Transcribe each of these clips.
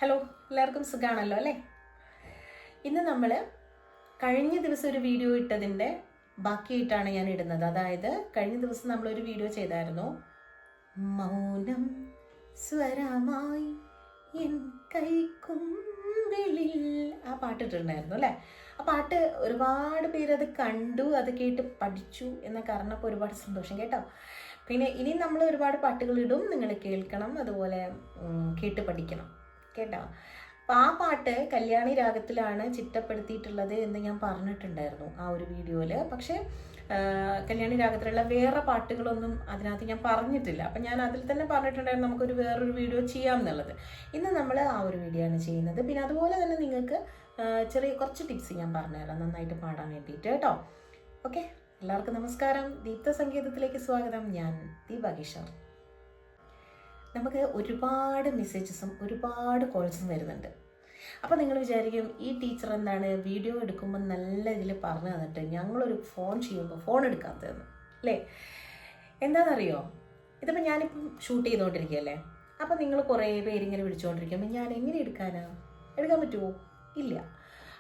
Hello, എല്ലാവർക്കും സുഖമാണല്ലോ അല്ലേ? ഇന്ന് നമ്മൾ കഴിഞ്ഞ ദിവസം ഒരു വീഡിയോ ഇട്ടതിൻ്റെ ബാക്കിയായിട്ടാണ് ഞാൻ ഇടുന്നത്. അതായത് കഴിഞ്ഞ ദിവസം നമ്മളൊരു വീഡിയോ ചെയ്തായിരുന്നു, മൗനം സ്വരമായി എൻ കൈക്കുമ്പിളിൽ, ആ പാട്ട് ഇട്ടിട്ടുണ്ടായിരുന്നു അല്ലേ? ആ പാട്ട് ഒരുപാട് പേരത് കണ്ടു, അത് കേട്ട് പഠിച്ചു എന്നൊക്കെ അറിഞ്ഞപ്പോൾ ഒരുപാട് സന്തോഷം കേട്ടോ. പിന്നെ ഇനി നമ്മൾ ഒരുപാട് പാട്ടുകൾ ഇടും, നിങ്ങൾ കേൾക്കണം, അതുപോലെ കേട്ട് പഠിക്കണം കേട്ടോ. അപ്പം ആ പാട്ട് കല്യാണി രാഗത്തിലാണ് ചിട്ടപ്പെടുത്തിയിട്ടുള്ളത് എന്ന് ഞാൻ പറഞ്ഞിട്ടുണ്ടായിരുന്നു ആ ഒരു വീഡിയോയിൽ. പക്ഷേ കല്യാണി രാഗത്തിലുള്ള വേറെ പാട്ടുകളൊന്നും അതിനകത്ത് ഞാൻ പറഞ്ഞിട്ടില്ല. അപ്പം ഞാൻ അതിൽ തന്നെ പറഞ്ഞിട്ടുണ്ടായിരുന്നു നമുക്കൊരു വേറൊരു വീഡിയോ ചെയ്യാം എന്നുള്ളത്. ഇന്ന് നമ്മൾ ആ ഒരു വീഡിയോ ആണ് ചെയ്യുന്നത്. പിന്നെ അതുപോലെ തന്നെ നിങ്ങൾക്ക് ചെറിയ കുറച്ച് ടിപ്സ് ഞാൻ പറഞ്ഞുതരാം നന്നായിട്ട് പാടാൻ വേണ്ടിയിട്ട് കേട്ടോ. ഓക്കെ, എല്ലാവർക്കും നമസ്കാരം. ദീപ്ത സംഗീതത്തിലേക്ക് സ്വാഗതം. ഞാൻ ദീപ കിഷോർ. നമുക്ക് ഒരുപാട് മെസ്സേജസും ഒരുപാട് കോൾസും വരുന്നുണ്ട്. അപ്പോൾ നിങ്ങൾ വിചാരിക്കും ഈ ടീച്ചർ എന്താണ് വീഡിയോ എടുക്കുമ്പോൾ നല്ല ഇതിൽ പറഞ്ഞു തന്നിട്ട് ഞങ്ങളൊരു ഫോൺ ചെയ്യുമ്പോൾ ഫോൺ എടുക്കാത്തതെന്ന് അല്ലേ? എന്താണെന്നറിയോ, ഇതിപ്പോൾ ഞാനിപ്പം ഷൂട്ട് ചെയ്തുകൊണ്ടിരിക്കുകയല്ലേ. അപ്പോൾ നിങ്ങൾ കുറേ പേരിങ്ങനെ വിളിച്ചുകൊണ്ടിരിക്കുമ്പോൾ ഞാൻ എങ്ങനെ എടുക്കാൻ പറ്റുമോ? ഇല്ല.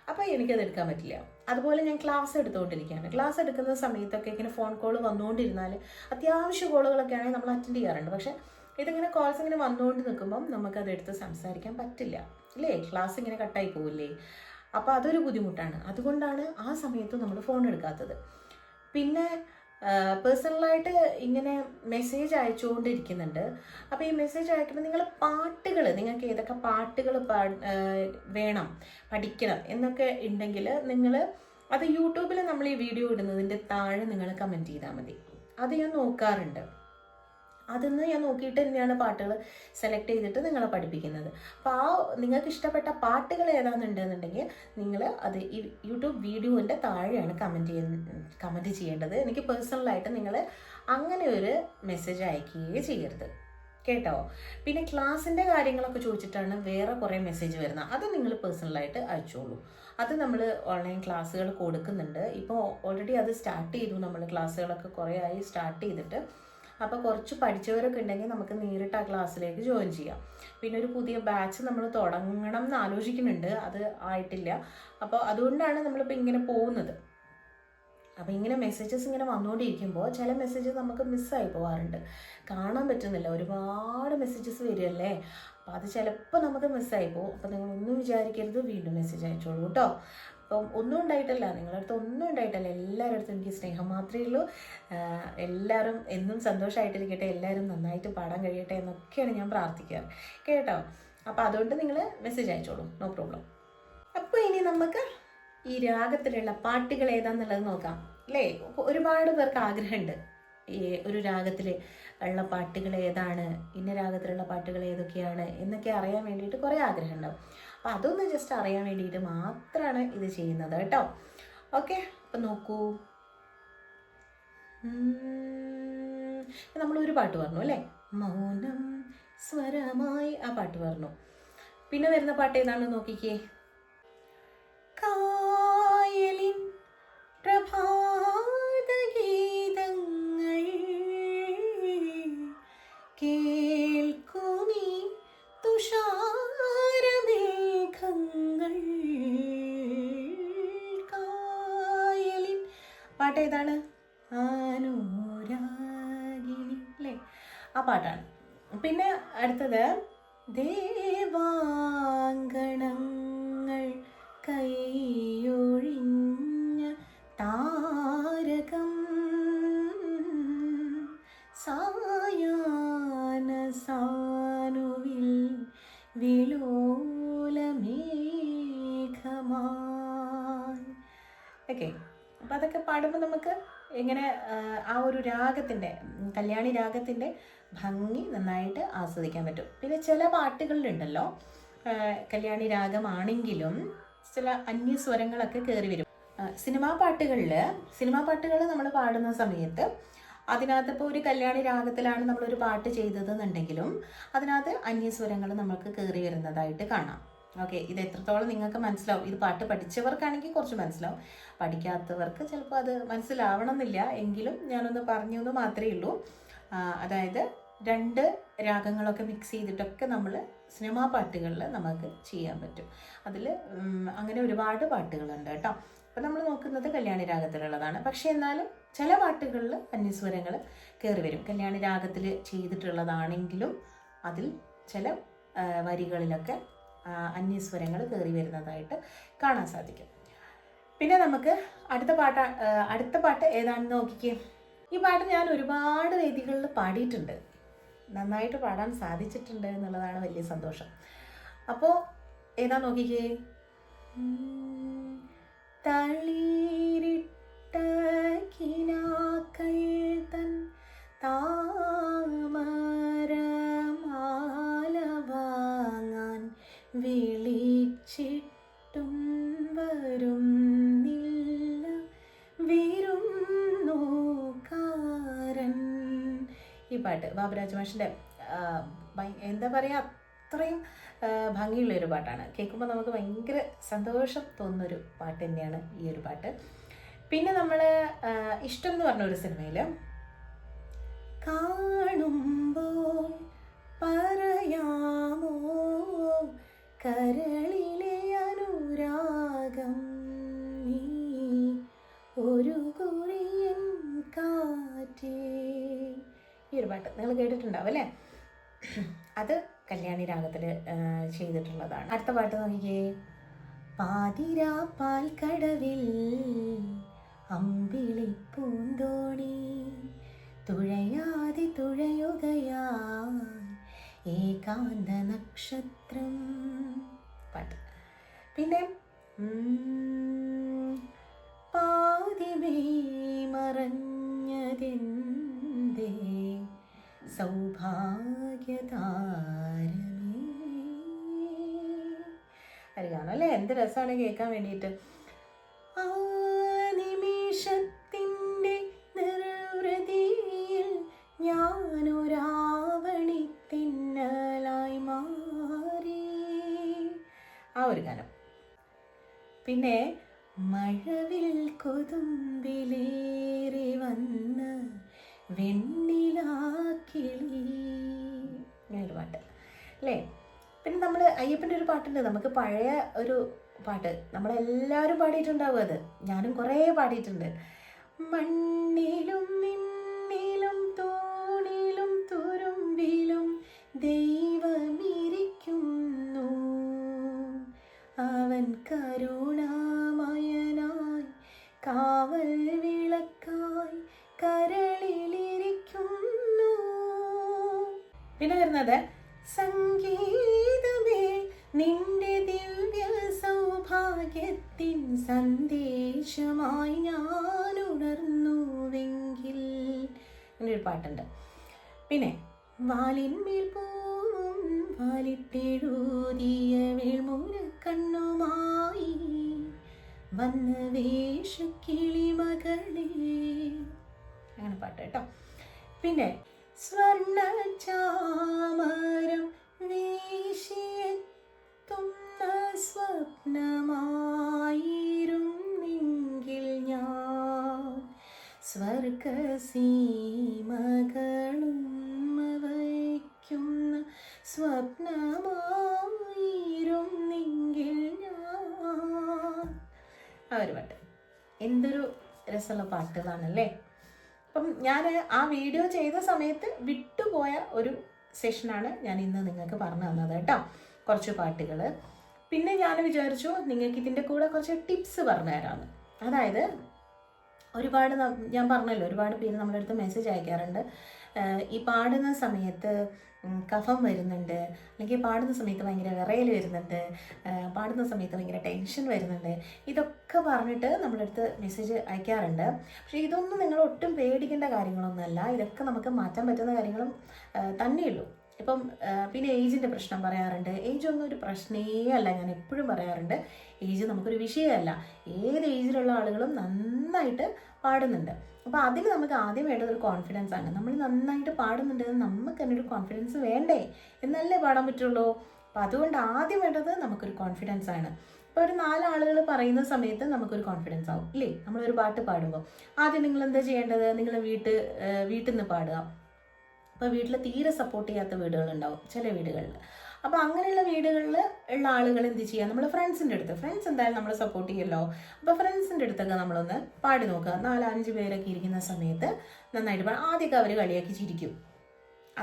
അപ്പോൾ എനിക്കത് എടുക്കാൻ പറ്റില്ല. അതുപോലെ ഞാൻ ക്ലാസ് എടുത്തുകൊണ്ടിരിക്കുകയാണ്. ക്ലാസ് എടുക്കുന്ന സമയത്തൊക്കെ ഇങ്ങനെ ഫോൺ കോൾ വന്നുകൊണ്ടിരുന്നാൽ അത്യാവശ്യ കോളുകളൊക്കെ ആണെങ്കിൽ നമ്മൾ അറ്റൻഡ് ചെയ്യാറുണ്ട്. പക്ഷേ ഇതിങ്ങനെ കോൾസ് ഇങ്ങനെ വന്നുകൊണ്ട് നിൽക്കുമ്പം നമുക്കത് എടുത്ത് സംസാരിക്കാൻ പറ്റില്ല അല്ലേ? ക്ലാസ് ഇങ്ങനെ കട്ടായി പോവില്ലേ? അപ്പോൾ അതൊരു ബുദ്ധിമുട്ടാണ്. അതുകൊണ്ടാണ് ആ സമയത്ത് നമ്മൾ ഫോൺ എടുക്കാത്തത്. പിന്നെ പേഴ്സണലായിട്ട് ഇങ്ങനെ മെസ്സേജ് അയച്ചുകൊണ്ടിരിക്കുന്നുണ്ട്. അപ്പോൾ ഈ മെസ്സേജ് അയക്കുമ്പോൾ നിങ്ങൾ പാട്ടുകൾ, നിങ്ങൾക്ക് ഏതൊക്കെ പാട്ടുകൾ വേണം പഠിക്കണം എന്നൊക്കെ ഉണ്ടെങ്കിൽ നിങ്ങൾ അത് യൂട്യൂബിൽ നമ്മൾ ഈ വീഡിയോ ഇടുന്നതിൻ്റെ താഴെ നിങ്ങൾ കമൻറ്റ് ചെയ്താൽ മതി. അത് ഞാൻ നോക്കാറുണ്ട്. അതിന്ന് ഞാൻ നോക്കിയിട്ട് തന്നെയാണ് പാട്ടുകൾ സെലക്ട് ചെയ്തിട്ട് നിങ്ങളെ പഠിപ്പിക്കുന്നത്. അപ്പോൾ ആ നിങ്ങൾക്ക് ഇഷ്ടപ്പെട്ട പാട്ടുകൾ ഏതാണെന്നുണ്ടെന്നുണ്ടെങ്കിൽ നിങ്ങൾ അത് ഈ യൂട്യൂബ് വീഡിയോൻ്റെ താഴെയാണ് കമൻറ്റ് ചെയ്യേണ്ടത്. എനിക്ക് പേഴ്സണലായിട്ട് നിങ്ങൾ അങ്ങനെ ഒരു മെസ്സേജ് അയക്കുകയേ ചെയ്യരുത് കേട്ടോ. പിന്നെ ക്ലാസ്സിൻ്റെ കാര്യങ്ങളൊക്കെ ചോദിച്ചിട്ടാണ് വേറെ കുറേ മെസ്സേജ് വരുന്നത്. അത് നിങ്ങൾ പേഴ്സണലായിട്ട് അയച്ചോളൂ. അത് നമ്മൾ ഓൺലൈൻ ക്ലാസ്സുകൾ കൊടുക്കുന്നുണ്ട്. ഇപ്പോൾ ഓൾറെഡി അത് സ്റ്റാർട്ട് ചെയ്തു. നമ്മൾ ക്ലാസ്സുകളൊക്കെ കുറേ ആയി സ്റ്റാർട്ട് ചെയ്തിട്ട്. അപ്പോൾ കുറച്ച് പഠിച്ചവരൊക്കെ ഉണ്ടെങ്കിൽ നമുക്ക് നേരിട്ട് ആ ക്ലാസ്സിലേക്ക് ജോയിൻ ചെയ്യാം. പിന്നെ ഒരു പുതിയ ബാച്ച് നമ്മൾ തുടങ്ങണം എന്ന് ആലോചിക്കുന്നുണ്ട്, അത് ആയിട്ടില്ല. അപ്പോൾ അതുകൊണ്ടാണ് നമ്മളിപ്പോൾ ഇങ്ങനെ പോകുന്നത്. അപ്പോൾ ഇങ്ങനെ മെസ്സേജസ് ഇങ്ങനെ വന്നുകൊണ്ടിരിക്കുമ്പോൾ ചില മെസ്സേജസ് നമുക്ക് മിസ്സായി പോകാറുണ്ട്, കാണാൻ പറ്റുന്നില്ല. ഒരുപാട് മെസ്സേജസ് വരികയല്ലേ, അപ്പോൾ അത് ചിലപ്പോൾ നമുക്ക് മിസ്സായി പോകും. അപ്പോൾ നിങ്ങൾ ഒന്നും വിചാരിക്കരുത്, വീണ്ടും മെസ്സേജ് അയച്ചോളൂ കേട്ടോ. അപ്പം ഒന്നും ഉണ്ടായിട്ടല്ല, നിങ്ങളുടെ അടുത്ത് ഒന്നും ഉണ്ടായിട്ടല്ല, എല്ലാവരുടെ അടുത്തും എനിക്ക് സ്നേഹം മാത്രമേ ഉള്ളൂ. എല്ലാവരും എന്നും സന്തോഷമായിട്ടിരിക്കട്ടെ, എല്ലാവരും നന്നായിട്ട് പാടാൻ കഴിയട്ടെ എന്നൊക്കെയാണ് ഞാൻ പ്രാർത്ഥിക്കാറ് കേട്ടോ. അപ്പോൾ അതുകൊണ്ട് നിങ്ങൾ മെസ്സേജ് അയച്ചോളൂ, നോ പ്രോബ്ലം. അപ്പോൾ ഇനി നമുക്ക് ഈ രാഗത്തിലുള്ള പാട്ടുകൾ ഏതാന്നുള്ളത് നോക്കാം അല്ലേ? ഒരുപാട് പേർക്ക് ആഗ്രഹമുണ്ട് ഈ ഒരു രാഗത്തിൽ ഉള്ള പാട്ടുകൾ ഏതാണ്, ഇന്ന രാഗത്തിലുള്ള പാട്ടുകൾ ഏതൊക്കെയാണ് എന്നൊക്കെ അറിയാൻ വേണ്ടിയിട്ട് കുറേ ആഗ്രഹം ഉണ്ടാവും. അപ്പോൾ അതൊന്ന് ജസ്റ്റ് അറിയാൻ വേണ്ടിയിട്ട് മാത്രമാണ് ഇത് ചെയ്യുന്നത് കേട്ടോ. ഓക്കെ, അപ്പം നോക്കൂ, നമ്മളൊരു പാട്ട് പറഞ്ഞു അല്ലേ, മൗനം സ്വരമായി, ആ പാട്ട് പറഞ്ഞു. പിന്നെ വരുന്ന പാട്ട് ഏതാണെന്ന് നോക്കിക്കേ, കായലിൻ പ്രഭാതഗീതങ്ങൾ കേൾക്കുമീ തുഷാരമേഘങ്ങൾ. കായലിൻ പാട്ട് ഏതാണ്? അനുരാഗിണി അല്ലേ, ആ പാട്ടാണ്. പിന്നെ അടുത്തത് ദേവാങ്കണങ്ങൾ കൈയൊഴിഞ്ഞ താരകം സായാഹ്ന സാനുവിൽ വിലോലമേഘമാൻ. ഓക്കെ, അപ്പം അതൊക്കെ പാടുമ്പോൾ നമുക്ക് എങ്ങനെ ആ ഒരു രാഗത്തിൻ്റെ, കല്യാണി രാഗത്തിൻ്റെ ഭംഗി നന്നായിട്ട് ആസ്വദിക്കാൻ പറ്റും. പിന്നെ ചില പാട്ടുകളിലുണ്ടല്ലോ, കല്യാണി രാഗമാണെങ്കിലും ചില അന്യസ്വരങ്ങളൊക്കെ കയറി വരും. സിനിമാ പാട്ടുകൾ നമ്മൾ പാടുന്ന സമയത്ത് അതിനകത്ത് ഇപ്പോൾ ഒരു കല്യാണി രാഗത്തിലാണ് നമ്മളൊരു പാട്ട് ചെയ്തതെന്നുണ്ടെങ്കിലും അതിനകത്ത് അന്യസ്വരങ്ങൾ നമുക്ക് കയറി വരുന്നതായിട്ട് കാണാം. ഓക്കെ, ഇത് എത്രത്തോളം നിങ്ങൾക്ക് മനസ്സിലാവും? ഇത് പാട്ട് പഠിച്ചവർക്കാണെങ്കിൽ കുറച്ച് മനസ്സിലാവും, പഠിക്കാത്തവർക്ക് ചിലപ്പോൾ അത് മനസ്സിലാവണം എന്നില്ല. എങ്കിലും ഞാനൊന്ന് പറഞ്ഞു എന്ന് മാത്രമേ ഉള്ളൂ. അതായത് 2 രാഗങ്ങളൊക്കെ മിക്സ് ചെയ്തിട്ടൊക്കെ നമ്മൾ സിനിമാ പാട്ടുകളിൽ നമുക്ക് ചെയ്യാൻ പറ്റും. അതിൽ അങ്ങനെ ഒരുപാട് പാട്ടുകളുണ്ട് കേട്ടോ. അപ്പം നമ്മൾ നോക്കുന്നത് കല്യാണി രാഗത്തിലുള്ളതാണ്. പക്ഷേ എന്നാലും ചില പാട്ടുകളിൽ അന്യസ്വരങ്ങൾ കയറി വരും. കല്യാണി രാഗത്തിൽ ചെയ്തിട്ടുള്ളതാണെങ്കിലും അതിൽ ചില വരികളിലൊക്കെ അന്യസ്വരങ്ങൾ കയറി വരുന്നതായിട്ട് കാണാൻ സാധിക്കും. പിന്നെ നമുക്ക് അടുത്ത പാട്ട് ഏതാണെന്ന് നോക്കിക്കേ. ഈ പാട്ട് ഞാൻ ഒരുപാട് വേദികളിൽ പാടിയിട്ടുണ്ട്, നന്നായിട്ട് പാടാൻ സാധിച്ചിട്ടുണ്ട് എന്നുള്ളതാണ് വലിയ സന്തോഷം. അപ്പോൾ ഏതാ നോക്കിക്കേ. തളിരിട്ട കിനാക്കൾ തൻ താമരമാല വാങ്ങാൻ വിളിച്ചിട്ടും വരുന്നില്ല വിരുന്നുകാരൻ. ഈ പാട്ട് ബാബുരാജ് മാഷിൻ്റെ എന്താ പറയുക, അത്രയും ഭംഗിയുള്ളൊരു പാട്ടാണ്. കേൾക്കുമ്പോൾ നമുക്ക് ഭയങ്കര സന്തോഷം തോന്നുന്നൊരു പാട്ട് തന്നെയാണ് ഈ ഒരു പാട്ട്. പിന്നെ നമ്മൾ ഇഷ്ടം എന്ന് പറഞ്ഞ ഒരു സിനിമയിൽ കാണുമ്പോൾ പറയാമോ കരളിലെ അനുരാഗം നീ ഒരു കുറിയൻ കാറ്റേ. ഈ ഒരു പാട്ട് നിങ്ങൾ കേട്ടിട്ടുണ്ടാവും അല്ലേ? അത് കല്യാണി രാഗത്തിൽ ചെയ്തിട്ടുള്ളതാണ്. അടുത്ത പാട്ട് നോക്കിക്കേ. പാതിരാ പാൽക്കടവിൽ അമ്പിളി പൂന്തോണി തുഴയാതെ തുഴയുകയായി ഏകാന്ത നക്ഷത്രം പാട്ട്. പിന്നെ പാതിമേ മറഞ്ഞതെന്തേ സൗഭാഗ്യതാരമേ. അറിയാമോ അല്ലേ? എന്ത് രസമാണ് കേൾക്കാൻ വേണ്ടിയിട്ട്. ആ നിമിഷത്തിൻ്റെ നിർവൃതിയിൽ ഞാനൊരാവണിത്തിന്നലായി മാറി. ആ ഒരു ഗാനം. പിന്നെ മഴവിൽ കൊതുമ്പിലേറി വന്ന വെണ്ണിലാക്കിളി, ഇങ്ങനൊരു പാട്ട് അല്ലേ? പിന്നെ നമ്മൾ അയ്യപ്പൻ്റെ ഒരു പാട്ടുണ്ട്, നമുക്ക് പഴയ ഒരു പാട്ട് നമ്മളെല്ലാവരും പാടിയിട്ടുണ്ടാവും. അത് ഞാനും കുറേ പാടിയിട്ടുണ്ട്. മണ്ണിലും നിന്നിലും തൂണിലും തുരുമ്പിലും ദൈവമിരിക്കുന്നു, അവൻ കരുണാമയനായി കാവൽ വിളക്കായി കരളിലിരിക്കുന്നു. പിന്നെ വരുന്നത് സംഗീതമേ നിന്റെ ദിവ്യ സൗഭാഗ്യത്തിൻ സന്ദേശമായി ഞാൻ ഉണർന്നുവെങ്കിൽ, അങ്ങനൊരു പാട്ടുണ്ട്. പിന്നെ വാലിന്മേൽ പോവും വാലിട്ടെഴുതിയ വേൾമൂല കണ്ണുമായി വന്ന വേഷക്കിളി മകളെ, അങ്ങനെ പാട്ട് കേട്ടോ. പിന്നെ സ്വർണ്ണ ചാമരം വീശിയെത്തുന്ന സ്വപ്നമായിരുന്നെങ്കിൽ ഞാൻ സ്വർഗസീമകളും വയ്ക്കുന്ന സ്വപ്നമായിരുന്നെങ്കിൽ ഞാൻ. ആ ഒരു പാട്ട് എന്തൊരു രസമുള്ള പാട്ടുകളാണല്ലേ. അപ്പം ഞാൻ ആ വീഡിയോ ചെയ്ത സമയത്ത് വിട്ടുപോയ ഒരു സെഷനാണ് ഞാൻ ഇന്ന് നിങ്ങൾക്ക് പറഞ്ഞു തന്നത് കേട്ടോ, കുറച്ച് പാട്ടുകൾ. പിന്നെ ഞാൻ വിചാരിച്ചു നിങ്ങൾക്ക് ഇതിൻ്റെ കൂടെ കുറച്ച് ടിപ്സ് പറഞ്ഞു തരാമെന്ന്. അതായത് ഒരുപാട് ഞാൻ പറഞ്ഞല്ലോ, ഒരുപാട് പേര് നമ്മുടെ അടുത്ത് മെസ്സേജ് അയക്കാറുണ്ട്. ഈ പാടുന്ന സമയത്ത് കഫം വരുന്നുണ്ട്, അല്ലെങ്കിൽ പാടുന്ന സമയത്ത് ഭയങ്കര വിറയൽ വരുന്നുണ്ട്, പാടുന്ന സമയത്ത് ഭയങ്കര ടെൻഷൻ വരുന്നുണ്ട്, ഇതൊക്കെ പറഞ്ഞിട്ട് നമ്മളടുത്ത് മെസ്സേജ് അയക്കാറുണ്ട്. പക്ഷേ ഇതൊന്നും നിങ്ങൾ ഒട്ടും പേടിക്കേണ്ട കാര്യങ്ങളൊന്നുമല്ല. ഇതൊക്കെ നമുക്ക് മാറ്റാൻ പറ്റുന്ന കാര്യങ്ങളും തന്നെയുള്ളൂ. ഇപ്പം പിന്നെ ഏജിൻ്റെ പ്രശ്നം പറയാറുണ്ട്. ഏജ് ഒന്നും ഒരു പ്രശ്നമേ അല്ല, ഞാൻ എപ്പോഴും പറയാറുണ്ട്. ഏജ് നമുക്കൊരു വിഷയമല്ല. ഏത് ഏജിലുള്ള ആളുകളും നന്നായിട്ട് പാടുന്നുണ്ട്. അപ്പോൾ അതിന് നമുക്ക് ആദ്യം വേണ്ടത് ഒരു കോൺഫിഡൻസ് ആണ്. നമ്മൾ നന്നായിട്ട് പാടുന്നുണ്ടെന്ന് നമുക്ക് തന്നെ ഒരു കോൺഫിഡൻസ് വേണ്ടേ, എന്നല്ലേ പാടാൻ പറ്റുള്ളൂ. അപ്പോൾ അതുകൊണ്ട് ആദ്യം വേണ്ടത് നമുക്കൊരു കോൺഫിഡൻസ് ആണ്. ഇപ്പോൾ ഒരു 4 ആളുകൾ പറയുന്ന സമയത്ത് നമുക്കൊരു കോൺഫിഡൻസ് ആവും ഇല്ലേ. നമ്മളൊരു പാട്ട് പാടുമ്പോൾ ആദ്യം നിങ്ങൾ എന്താ ചെയ്യേണ്ടത്, നിങ്ങൾ വീട്ടിൽ നിന്ന് പാടുക. ഇപ്പോൾ വീട്ടിൽ തീരെ സപ്പോർട്ട് ചെയ്യാത്ത വീടുകളുണ്ടാവും ചില വീടുകളിൽ. അപ്പോൾ അങ്ങനെയുള്ള വീടുകളിൽ ഉള്ള ആളുകൾ എന്ത് ചെയ്യുക, നമ്മൾ ഫ്രണ്ട്സിൻ്റെ അടുത്ത്, ഫ്രണ്ട്സ് എന്തായാലും നമ്മൾ സപ്പോർട്ട് ചെയ്യുമല്ലോ, അപ്പോൾ ഫ്രണ്ട്സിൻ്റെ അടുത്തൊക്കെ നമ്മളൊന്ന് പാടി നോക്കുക. 4-5 പേരൊക്കെ ഇരിക്കുന്ന സമയത്ത് നന്നായിട്ട് പാടും. ആദ്യമൊക്കെ അവർ കളിയാക്കി ചിരിക്കും,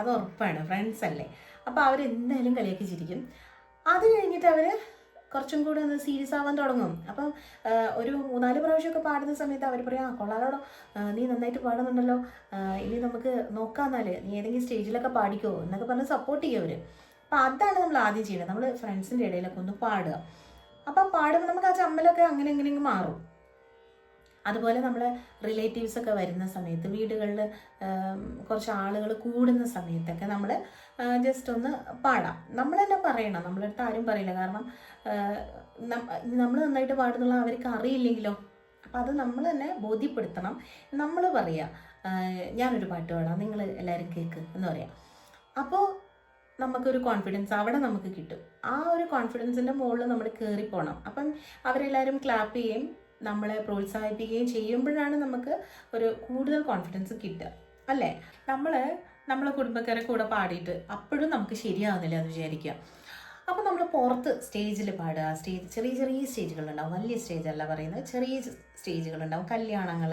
അത് ഉറപ്പാണ്, ഫ്രണ്ട്സ് അല്ലേ, അപ്പോൾ അവരെന്തായാലും കളിയാക്കി ചിരിക്കും. അത് കഴിഞ്ഞിട്ട് അവർ കുറച്ചും കൂടെ ഒന്ന് സീരിയസ് ആവാൻ തുടങ്ങും. അപ്പം ഒരു 3-4 പ്രാവശ്യമൊക്കെ പാടുന്ന സമയത്ത് അവർ പറയും, കൊള്ളാലോടോ, നീ നന്നായിട്ട് പാടുന്നുണ്ടല്ലോ, ഇനി നമുക്ക് നോക്കാമെന്നാൽ നീ ഏതെങ്കിലും സ്റ്റേജിലൊക്കെ പാടിക്കോ എന്നൊക്കെ പറഞ്ഞ് സപ്പോർട്ട് ചെയ്യും അവർ. അപ്പം അതാണ് നമ്മൾ ആദ്യം ചെയ്യുന്നത്, നമ്മൾ ഫ്രണ്ട്സിൻ്റെ ഇടയിലൊക്കെ ഒന്ന് പാടുക. അപ്പം പാടുമ്പോൾ നമുക്ക് ആ ചമ്മലൊക്കെ അങ്ങനെ എങ്ങനെയെങ്കിലും മാറും. അതുപോലെ നമ്മളെ റിലേറ്റീവ്സൊക്കെ വരുന്ന സമയത്ത്, വീടുകളിൽ കുറച്ച് ആളുകൾ കൂടുന്ന സമയത്തൊക്കെ നമ്മൾ ജസ്റ്റ് ഒന്ന് പാടാം. നമ്മൾ തന്നെ പറയണം, നമ്മളടുത്ത് ആരും പറയില്ല, കാരണം നമ്മൾ നന്നായിട്ട് പാടുന്നുള്ള അവർക്ക് അറിയില്ലെങ്കിലോ. അപ്പം അത് നമ്മൾ തന്നെ ബോധ്യപ്പെടുത്തണം. നമ്മൾ പറയുക, ഞാനൊരു പാട്ട് പാടാം, നിങ്ങൾ എല്ലാവരും കേൾക്ക് എന്ന് പറയാം. അപ്പോൾ നമുക്കൊരു കോൺഫിഡൻസ് അവിടെ നമുക്ക് കിട്ടും. ആ ഒരു കോൺഫിഡൻസിൻ്റെ മുകളിൽ നമ്മൾ കയറിപ്പോണം. അപ്പം അവരെല്ലാവരും ക്ലാപ്പ് ചെയ്യുകയും നമ്മളെ പ്രോത്സാഹിപ്പിക്കുകയും ചെയ്യുമ്പോഴാണ് നമുക്ക് ഒരു കൂടുതൽ കോൺഫിഡൻസ് കിട്ടുക, അല്ലേ? നമ്മളെ കുടുംബക്കാരെ കൂടെ പാടിയിട്ട് അപ്പോഴും നമുക്ക് ശരിയാവുന്നില്ല എന്ന് വിചാരിക്കുക. അപ്പോൾ നമ്മൾ പുറത്ത് സ്റ്റേജിൽ പാടുക. ചെറിയ ചെറിയ സ്റ്റേജുകളുണ്ടാവും, വലിയ സ്റ്റേജല്ല പറയുന്നത്, ചെറിയ സ്റ്റേജുകളുണ്ടാവും. കല്യാണങ്ങൾ,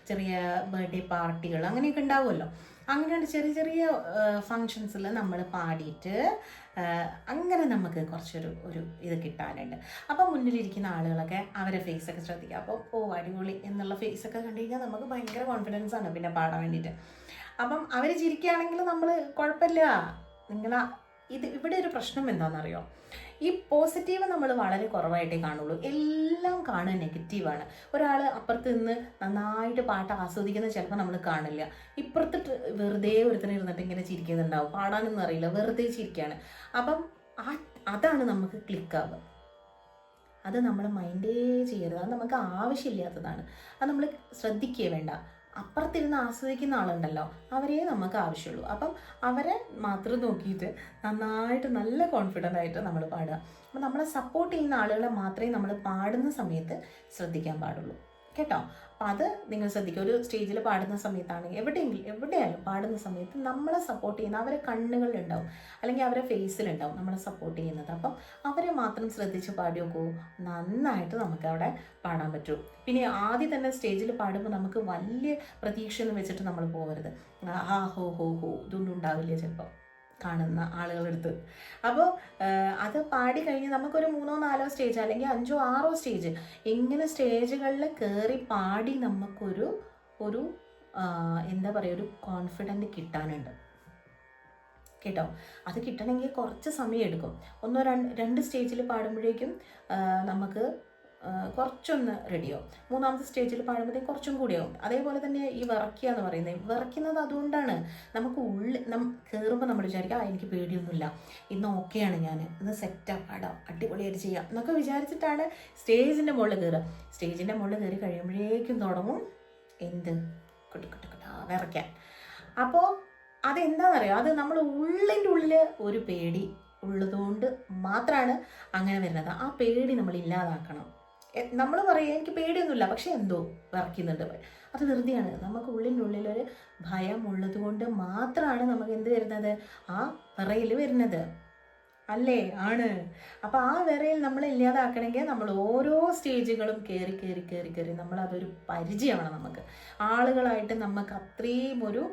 ചെറിയ ബർത്ത്ഡേ പാർട്ടികൾ, അങ്ങനെയൊക്കെ ഉണ്ടാവുമല്ലോ. അങ്ങനെയാണ് ചെറിയ ചെറിയ ഫങ്ഷൻസിൽ നമ്മൾ പാടിയിട്ട് അങ്ങനെ നമുക്ക് കുറച്ചൊരു ഇത് കിട്ടാനുണ്ട്. അപ്പോൾ മുന്നിലിരിക്കുന്ന ആളുകളൊക്കെ അവരെ ഫേസൊക്കെ ശ്രദ്ധിക്കുക. അപ്പോൾ അടിപൊളി എന്നുള്ള ഫേസൊക്കെ കണ്ടു കഴിഞ്ഞാൽ നമുക്ക് ഭയങ്കര കോൺഫിഡൻസ് ആണ് പിന്നെ പാടാൻ വേണ്ടിയിട്ട്. അപ്പം അവർ ചിരിക്കുകയാണെങ്കിൽ നമ്മൾ കുഴപ്പമില്ല. ഇവിടെ ഒരു പ്രശ്നം എന്താണെന്നറിയോ, ഈ പോസിറ്റീവ് നമ്മൾ വളരെ കുറവായിട്ടേ കാണുള്ളൂ, എല്ലാം കാണുക നെഗറ്റീവാണ്. ഒരാൾ അപ്പുറത്ത് നിന്ന് നന്നായിട്ട് പാട്ട് ആസ്വദിക്കുന്നത് ചിലപ്പോൾ നമ്മൾ കാണില്ല, ഇപ്പുറത്തിട്ട് വെറുതെ ഒരുത്തനെ ഇരുന്നിട്ട് ഇങ്ങനെ ചിരിക്കുന്നുണ്ടാവും, പാടാനൊന്നും അറിയില്ല, വെറുതെ ചിരിക്കുകയാണ്. അപ്പം അതാണ് നമുക്ക് ക്ലിക്കാവുക. അത് നമ്മൾ മൈൻഡേ ചെയ്യരുത്, അത് നമുക്ക് ആവശ്യമില്ലാത്തതാണ്, അത് നമ്മൾ ശ്രദ്ധിക്കുക വേണ്ട. അപ്പുറത്തിരുന്ന് ആസ്വദിക്കുന്ന ആളുണ്ടല്ലോ, അവരെ നമുക്ക് ആവശ്യമുള്ളൂ. അപ്പം അവരെ മാത്രം നോക്കിയിട്ട് നന്നായിട്ട് നല്ല കോൺഫിഡൻ്റ് ആയിട്ട് നമ്മൾ പാടുക. അപ്പം നമ്മളെ സപ്പോർട്ട് ചെയ്യുന്ന ആളുകളെ മാത്രമേ നമ്മൾ പാടുന്ന സമയത്ത് ശ്രദ്ധിക്കാൻ പാടുള്ളൂ, കേട്ടോ. അപ്പം അത് നിങ്ങൾ ശ്രദ്ധിക്കുക. ഒരു സ്റ്റേജിൽ പാടുന്ന സമയത്താണെങ്കിൽ എവിടെയായാലും പാടുന്ന സമയത്ത് നമ്മളെ സപ്പോർട്ട് ചെയ്യുന്ന അവരെ കണ്ണുകളിലുണ്ടാവും, അല്ലെങ്കിൽ അവരെ ഫേസിലുണ്ടാവും നമ്മളെ സപ്പോർട്ട് ചെയ്യുന്നത്. അപ്പം അവരെ മാത്രം ശ്രദ്ധിച്ച് പാടി നോക്കൂ, നന്നായിട്ട് നമുക്ക് അവിടെ പാടാൻ പറ്റും. പിന്നെ ആദ്യം തന്നെ സ്റ്റേജിൽ പാടുമ്പോൾ നമുക്ക് വലിയ പ്രതീക്ഷ ഒന്നും വെച്ചിട്ട് നമ്മൾ പോകരുത്. ഹോ ഹോ ഹോ ഇതൊന്നും ഉണ്ടാവില്ല ചിലപ്പോൾ കാണുന്ന ആളുകളെടുത്ത്. അപ്പോൾ അത് പാടി കഴിഞ്ഞ് നമുക്കൊരു 3-4 സ്റ്റേജ് അല്ലെങ്കിൽ 5-6 സ്റ്റേജ് ഇങ്ങനെ സ്റ്റേജുകളിൽ കയറി പാടി നമുക്കൊരു എന്താ പറയുക, ഒരു കോൺഫിഡൻറ്റ് കിട്ടാനുണ്ട്, കേട്ടോ. അത് കിട്ടണമെങ്കിൽ കുറച്ച് സമയം എടുക്കും. 1-2 സ്റ്റേജിൽ പാടുമ്പോഴേക്കും നമുക്ക് കുറച്ചൊന്ന് റെഡിയാവും. 3-ാമത്തെ സ്റ്റേജിൽ പാടുമ്പോഴത്തേക്കും കുറച്ചും കൂടിയാവും. അതേപോലെ തന്നെ ഈ വിറയ്ക്കുക എന്ന് പറയുന്നത്, വിറയ്ക്കുന്നത് അതുകൊണ്ടാണ്, നമുക്ക് കയറുമ്പോൾ നമ്മൾ വിചാരിക്കുക എനിക്ക് പേടിയൊന്നുമില്ല, ഇന്ന് ഓക്കെയാണ്, ഞാൻ ഇന്ന് സെറ്റാണ്, പാടാം, അടിപൊളിയായിട്ട് ചെയ്യാം എന്നൊക്കെ വിചാരിച്ചിട്ടാണ് സ്റ്റേജിൻ്റെ മുകളിൽ കയറുക. സ്റ്റേജിൻ്റെ മുകളിൽ കയറി കഴിയുമ്പോഴേക്കും തുടങ്ങും വിറയ്ക്കാൻ. അപ്പോൾ അതെന്താണെന്നറിയോ, അത് നമ്മൾ ഉള്ളിൻ്റെ ഉള്ളിൽ ഒരു പേടി ഉള്ളതുകൊണ്ട് മാത്രമാണ് അങ്ങനെ വരുന്നത്. ആ പേടി നമ്മൾ ഇല്ലാതാക്കണം. നമ്മൾ പറയുക എനിക്ക് പേടിയൊന്നുമില്ല, പക്ഷെ എന്തോ വിറയ്ക്കുന്നുണ്ട്, അത് വെറുതെയാണ്. നമുക്ക് ഉള്ളിൻ്റെ ഉള്ളിലൊരു ഭയം ഉള്ളത് കൊണ്ട് മാത്രമാണ് നമുക്ക് എന്ത് വരുന്നത്, ആ വിറയിൽ വരുന്നത്, അല്ലേ? ആണ്. അപ്പോൾ ആ വിറയിൽ നമ്മൾ ഇല്ലാതാക്കണമെങ്കിൽ നമ്മൾ ഓരോ സ്റ്റേജുകളും കയറി കയറി കയറി കയറി നമ്മളതൊരു പരിചയമാണ്. നമുക്ക് ആളുകളായിട്ട് നമുക്ക് അത്രയും ഒരു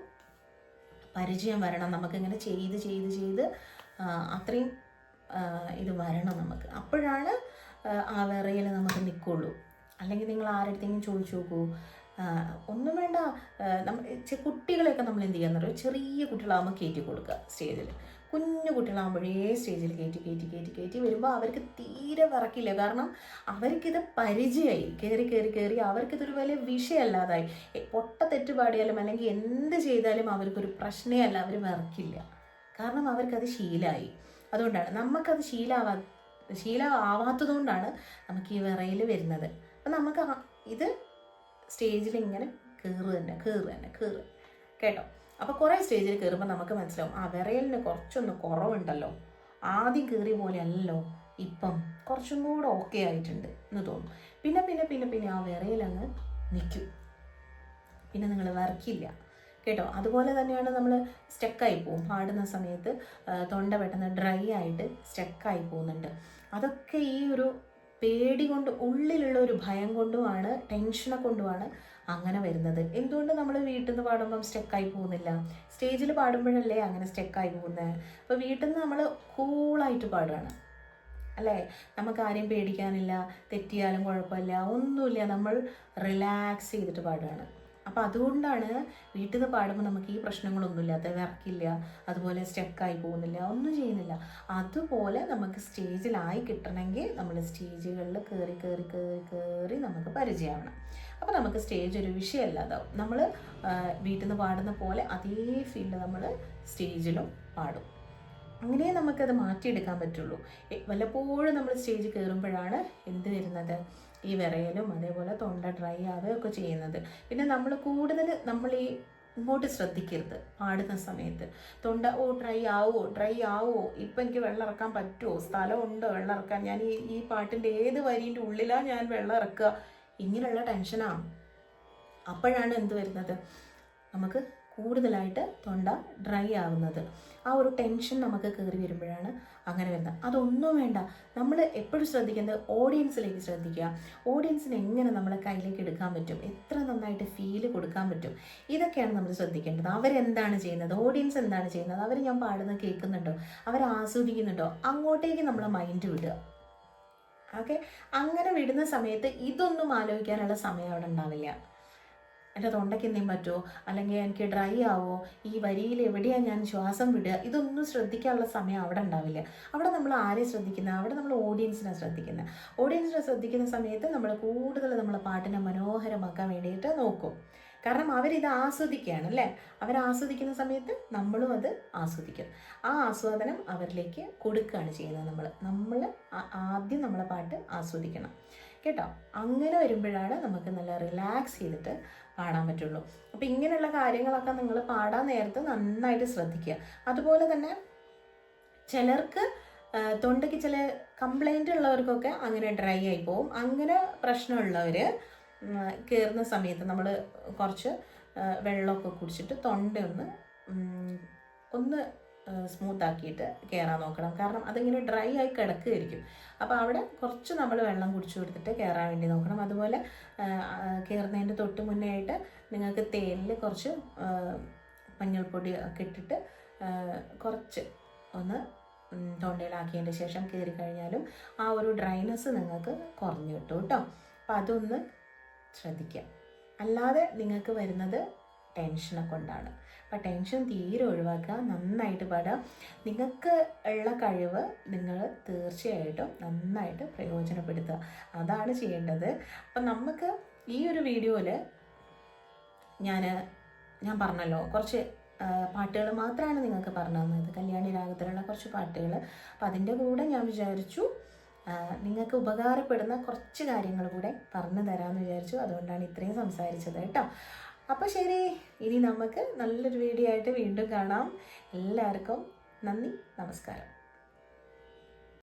പരിചയം വരണം. നമുക്കിങ്ങനെ ചെയ്ത് ചെയ്ത് ചെയ്ത് അത്രയും ഇത് വരണം നമുക്ക്. അപ്പോഴാണ് ആ വിറയിൽ നമുക്ക് നിൽക്കുള്ളൂ. അല്ലെങ്കിൽ നിങ്ങൾ ആരുടെയെങ്കിലും ചോദിച്ചു നോക്കൂ, ഒന്നും വേണ്ട. കുട്ടികളെയൊക്കെ നമ്മൾ എന്ത് ചെയ്യാന്ന് പറയുക, ചെറിയ കുട്ടികളാകുമ്പോൾ കയറ്റി കൊടുക്കുക സ്റ്റേജിൽ. കുഞ്ഞു കുട്ടികളാകുമ്പോഴേ സ്റ്റേജിൽ കയറ്റി വരുമ്പോൾ അവർക്ക് തീരെ വിറക്കില്ല. കാരണം അവർക്കിത് പരിചയമായി, കയറി കയറി കയറി അവർക്കിതൊരു വലിയ വിഷയമല്ലാതായി. പൊട്ട തെറ്റ് പാടിയാലും അല്ലെങ്കിൽ എന്ത് ചെയ്താലും അവർക്കൊരു പ്രശ്നമേ അല്ല, അവർ വിറക്കില്ല. കാരണം അവർക്കത് ശീലമായി. അതുകൊണ്ടാണ് നമുക്കത് ശീലമാവാത്തത് കൊണ്ടാണ് നമുക്ക് ഈ വിറയിൽ വരുന്നത്. അപ്പം നമുക്ക് ഇത് സ്റ്റേജിൽ ഇങ്ങനെ കയറുക കേട്ടോ. അപ്പോൾ കുറേ സ്റ്റേജിൽ കയറുമ്പോൾ നമുക്ക് മനസ്സിലാവും ആ വിറയലിന് കുറച്ചൊന്ന് കുറവുണ്ടല്ലോ, ആദ്യം കയറിയ പോലെ അല്ലല്ലോ, ഇപ്പം കുറച്ചും കൂടെ ഓക്കെ ആയിട്ടുണ്ട് എന്ന് തോന്നും. പിന്നെ പിന്നെ പിന്നെ പിന്നെ ആ വിറയിലങ്ങ് നിൽക്കും, പിന്നെ നിങ്ങൾ വിറക്കില്ല. കേട്ടോ. അതുപോലെ തന്നെയാണ് നമ്മൾ സ്റ്റക്കായി പോകും പാടുന്ന സമയത്ത്, തൊണ്ട പെട്ടെന്ന് ഡ്രൈ ആയിട്ട് സ്റ്റക്കായി പോകുന്നുണ്ട്. അതൊക്കെ ഈ ഒരു പേടി കൊണ്ട്, ഉള്ളിലുള്ള ഒരു ഭയം കൊണ്ടുമാണ്, ടെൻഷനെ കൊണ്ടുമാണ് അങ്ങനെ വരുന്നത്. എന്തുകൊണ്ട് നമ്മൾ വീട്ടിൽ നിന്ന് പാടുമ്പം സ്റ്റക്കായി പോകുന്നില്ല? സ്റ്റേജിൽ പാടുമ്പോഴല്ലേ അങ്ങനെ സ്റ്റക്കായി പോകുന്നത്. അപ്പോൾ വീട്ടിൽ നിന്ന് നമ്മൾ കൂളായിട്ട് പാടുകയാണ് അല്ലേ, നമുക്ക് ആരെയും പേടിക്കാനില്ല, തെറ്റിയാലും കുഴപ്പമില്ല, ഒന്നുമില്ല, നമ്മൾ റിലാക്സ് ചെയ്തിട്ട് പാടുകയാണ്. അപ്പോൾ അതുകൊണ്ടാണ് വീട്ടിൽ നിന്ന് പാടുമ്പോൾ നമുക്ക് ഈ പ്രശ്നങ്ങളൊന്നുമില്ലാത്ത, വിറക്കില്ല, അതുപോലെ സ്റ്റക്കായി പോകുന്നില്ല, ഒന്നും ചെയ്യുന്നില്ല. അതുപോലെ നമുക്ക് സ്റ്റേജിലായി കിട്ടണമെങ്കിൽ നമ്മൾ സ്റ്റേജുകളിൽ കയറി കയറി കയറി കയറി നമുക്ക് പരിചയമാവണം. അപ്പോൾ നമുക്ക് സ്റ്റേജ് ഒരു വിഷയമല്ലാതാവും. നമ്മൾ വീട്ടിൽ നിന്ന് പാടുന്ന പോലെ അതേ ഫീൽഡ് നമ്മൾ സ്റ്റേജിലും പാടും. അങ്ങനെ നമുക്കത് മാറ്റിയെടുക്കാൻ പറ്റുള്ളൂ. വല്ലപ്പോഴും നമ്മൾ സ്റ്റേജ് കയറുമ്പോഴാണ് എന്ത് വരുന്നത്, ഈ വിറയലും അതേപോലെ തൊണ്ട ഡ്രൈ ആവുകയൊക്കെ ചെയ്യുന്നത്. പിന്നെ നമ്മൾ കൂടുതൽ ഇങ്ങോട്ട് ശ്രദ്ധിക്കരുത് പാടുന്ന സമയത്ത്. തൊണ്ട ഡ്രൈ ആവോ, ഇപ്പം എനിക്ക് വെള്ളം ഇറക്കാൻ പറ്റുമോ, സ്ഥലമുണ്ടോ വെള്ളം ഇറക്കാൻ, ഞാൻ ഈ പാട്ടിൻ്റെ ഏത് വരിൻ്റെ ഉള്ളിലാണ് ഞാൻ വെള്ളം ഇറക്കുക, ഇങ്ങനെയുള്ള ടെൻഷനാണ്. അപ്പോഴാണ് എന്ത് വരുന്നത്, നമുക്ക് കൂടുതലായിട്ട് തൊണ്ട ഡ്രൈ ആവുന്നത്. ആ ഒരു ടെൻഷൻ നമുക്ക് കയറി വരുമ്പോഴാണ് അങ്ങനെ വരുന്നത്. അതൊന്നും വേണ്ട. നമ്മൾ എപ്പോഴും ശ്രദ്ധിക്കുന്നത് ഓഡിയൻസിലേക്ക് ശ്രദ്ധിക്കുക. ഓഡിയൻസിനെ എങ്ങനെ നമ്മളെ കയ്യിലേക്ക് എടുക്കാൻ പറ്റും, എത്ര നന്നായിട്ട് ഫീല് കൊടുക്കാൻ പറ്റും, ഇതൊക്കെയാണ് നമ്മൾ ശ്രദ്ധിക്കേണ്ടത്. അവരെന്താണ് ചെയ്യുന്നത്, ഓഡിയൻസ് എന്താണ് ചെയ്യുന്നത്, അവർ ഞാൻ പാടുന്നത് കേൾക്കുന്നുണ്ടോ, അവർ ആസ്വദിക്കുന്നുണ്ടോ, അങ്ങോട്ടേക്ക് നമ്മൾ മൈൻഡ് വിടുക. ഓക്കെ, അങ്ങനെ വിടുന്ന സമയത്ത് ഇതൊന്നും ആലോചിക്കാനുള്ള സമയം അവിടെ ഉണ്ടാവില്ല. എൻ്റെ തൊണ്ടയ്ക്ക് എന്തെങ്കിലും പറ്റുമോ, അല്ലെങ്കിൽ എനിക്ക് ഡ്രൈ ആവോ, ഈ വരിയിൽ എവിടെയാണ് ഞാൻ ശ്വാസം വിടുക, ഇതൊന്നും ശ്രദ്ധിക്കാനുള്ള സമയം അവിടെ ഉണ്ടാവില്ല. അവിടെ നമ്മൾ ആരെ ശ്രദ്ധിക്കുന്നത്, അവിടെ നമ്മൾ ഓഡിയൻസിനെ ശ്രദ്ധിക്കുന്നത്. ഓഡിയൻസിനെ ശ്രദ്ധിക്കുന്ന സമയത്ത് നമ്മൾ കൂടുതൽ നമ്മളെ പാട്ടിനെ മനോഹരമാക്കാൻ വേണ്ടിയിട്ട് നോക്കും. കാരണം അവരിത് ആസ്വദിക്കുകയാണ് അല്ലേ. അവരാസ്വദിക്കുന്ന സമയത്ത് നമ്മളും അത് ആസ്വദിക്കും. ആ ആസ്വാദനം അവരിലേക്ക് കൊടുക്കുകയാണ് ചെയ്യുന്നത്. നമ്മൾ ആദ്യം നമ്മളെ പാട്ട് ആസ്വദിക്കണം കേട്ടോ. അങ്ങനെ വരുമ്പോഴാണ് നമുക്ക് നല്ല റിലാക്സ് ചെയ്തിട്ട് പാടാൻ പറ്റുള്ളൂ. അപ്പോൾ ഇങ്ങനെയുള്ള കാര്യങ്ങളൊക്കെ നിങ്ങൾ പാടാൻ നേരത്ത് നന്നായിട്ട് ശ്രദ്ധിക്കുക. അതുപോലെ തന്നെ ചിലർക്ക് തൊണ്ടയ്ക്ക് ചില കംപ്ലൈൻറ്റ് ഉള്ളവർക്കൊക്കെ അങ്ങനെ ഡ്രൈ ആയി പോകും. അങ്ങനെ പ്രശ്നമുള്ളവർ കയറുന്ന സമയത്ത് നമ്മൾ കുറച്ച് വെള്ളമൊക്കെ കുടിച്ചിട്ട് തൊണ്ട ഒന്ന് സ്മൂത്ത് ആക്കിയിട്ട് കയറാൻ നോക്കണം. കാരണം അതിങ്ങനെ ഡ്രൈ ആയി കിടക്കുകയായിരിക്കും. അപ്പോൾ അവിടെ കുറച്ച് നമ്മൾ വെള്ളം കുടിച്ചു കൊടുത്തിട്ട് കയറാൻ വേണ്ടി നോക്കണം. അതുപോലെ കയറുന്നതിൻ്റെ തൊട്ട് മുന്നേ ആയിട്ട് നിങ്ങൾക്ക് തേനിൽ കുറച്ച് മഞ്ഞൾപ്പൊടി ഒക്കെ ഇട്ടിട്ട് കുറച്ച് ഒന്ന് തൊണ്ടയിലാക്കിയതിൻ്റെ ശേഷം കയറി കഴിഞ്ഞാലും ആ ഒരു ഡ്രൈനെസ് നിങ്ങൾക്ക് കുറഞ്ഞു കിട്ടും കേട്ടോ. അപ്പോൾ അതൊന്ന് ശ്രദ്ധിക്കുക. അല്ലാതെ നിങ്ങൾക്ക് വരുന്നത് ടെൻഷനെ കൊണ്ടാണ്. അപ്പോൾ ടെൻഷൻ തീരെ ഒഴിവാക്കുക, നന്നായിട്ട് പാടുക. നിങ്ങൾക്ക് ഉള്ള കഴിവ് നിങ്ങൾ തീർച്ചയായിട്ടും നന്നായിട്ട് പ്രയോജനപ്പെടുത്തുക, അതാണ് ചെയ്യേണ്ടത്. അപ്പം നമുക്ക് ഈ ഒരു വീഡിയോയിൽ ഞാൻ പറഞ്ഞല്ലോ കുറച്ച് പാട്ടുകൾ മാത്രമാണ് നിങ്ങൾക്ക് പറഞ്ഞു തന്നത്, കല്യാണി രാഗത്തിലുള്ള കുറച്ച് പാട്ടുകൾ. അപ്പം അതിൻ്റെ കൂടെ ഞാൻ വിചാരിച്ചു നിങ്ങൾക്ക് ഉപകാരപ്പെടുന്ന കുറച്ച് കാര്യങ്ങൾ കൂടെ പറഞ്ഞു തരാമെന്ന് വിചാരിച്ചു. അതുകൊണ്ടാണ് ഇത്രയും സംസാരിച്ചത് കേട്ടോ. അപ്പോൾ ശരി, ഇനി നമുക്ക് നല്ലൊരു വീഡിയോ ആയിട്ട് വീണ്ടും കാണാം. എല്ലാവർക്കും നന്ദി, നമസ്കാരം.